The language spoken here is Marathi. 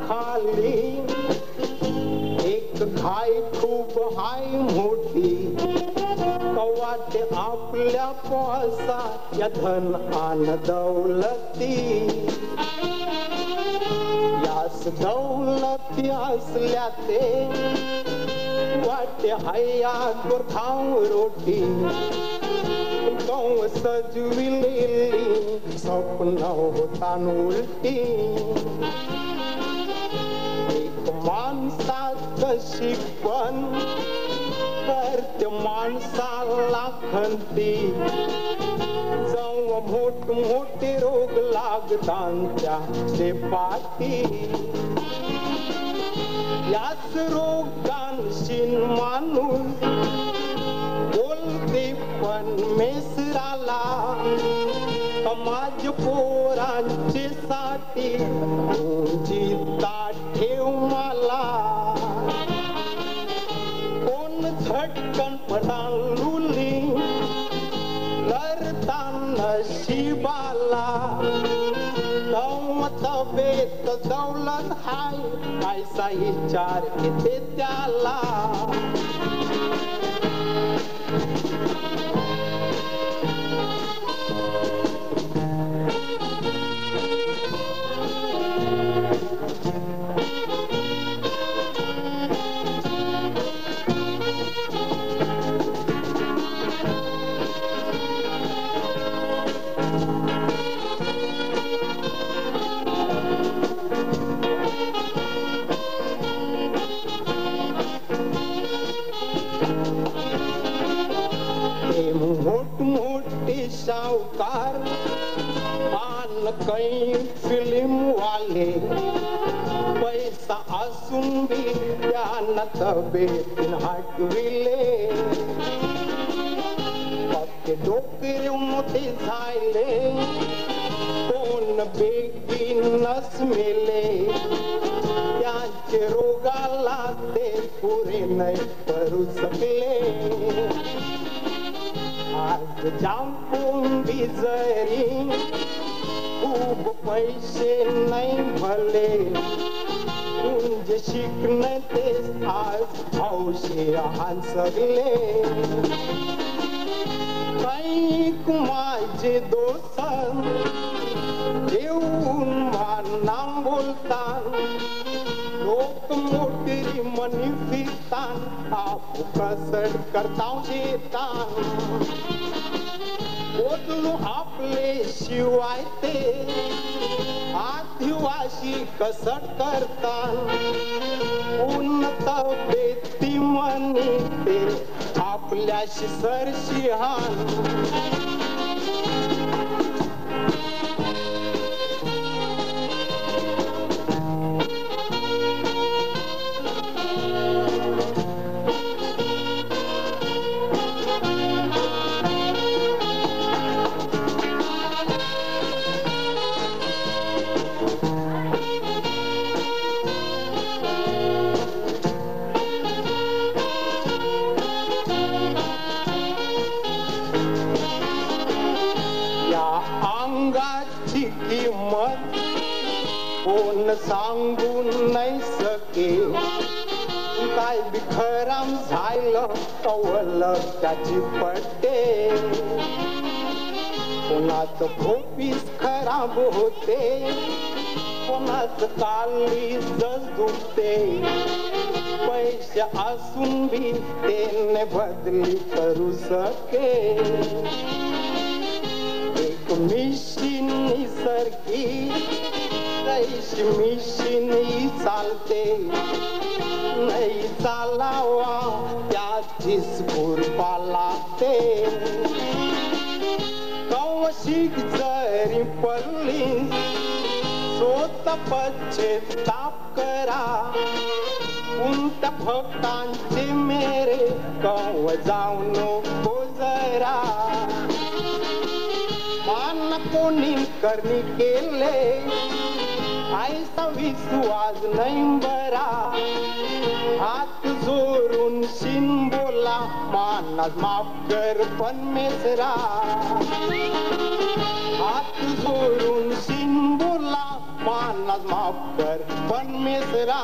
खाली एक खाई खूप हाय मोठी कवाटे आपल्या पैसा या धन आन दौलती यास दौलती असल्या ते वाटे हया खाऊ रोटी गौ सजविलेली स्वप्न होता उलटी एक माणसा कशी पण करते माणसाला खंती जाऊ मोठ मोठे रोग लागतात त्या पाठी याच रोगांशीन माणूस बोलते पण मेसराला समाज पोरांचे साठी चिंता ठेव मला कोण झटकन पडालुली लढताना शिबाला तबेत दौलत हाय ऐसा विचार येते त्याला मोठमोठे सावकार पान काही फिल्म वाले पैसा असून बी त्यांना तब्येतीन हटविले पक्के डोकरे मोठे झाले कोण बेगीनच मेले त्यांचे रोगाला ते पुरे नाही करू शकले आज जांभून बिजरी खूप पैसे नाही भले कुंज शिकणे तेच आज हौशे आहान सगळे कैक माझे दोस्त देऊन नाम बोलतात लोक मोठी मनी फिरतात आप कसड करता शेतात बोलू आपले शिवाय ते आदिवासी कसट करतात उन्नत बेती मनी ते आपल्याशी सरशिहान कोण सांगून नाही सके काय बिखराम झालं कवल त्याची पट्टे कोणाचं भोपीस खराब होते कोणाचं काली जस दुखते पैसे असून भी ते बदली करू सके एक मिशीन निसर्गी मिशीन चालते नाही चालावा त्याची स्फूर्पा लागते कवशिक जरी पडली स्वतः पश्चाताप करा कोणत्या भक्तांचे मेरे कव जाऊ नको जरा मान कोणी करणी केले ऐसा विश्वास नाही बरा हात जोरून शिन बोला मानस माफ कर पण मेसरा हात जोरून शिन बोला मानस माफ कर पण मिसरा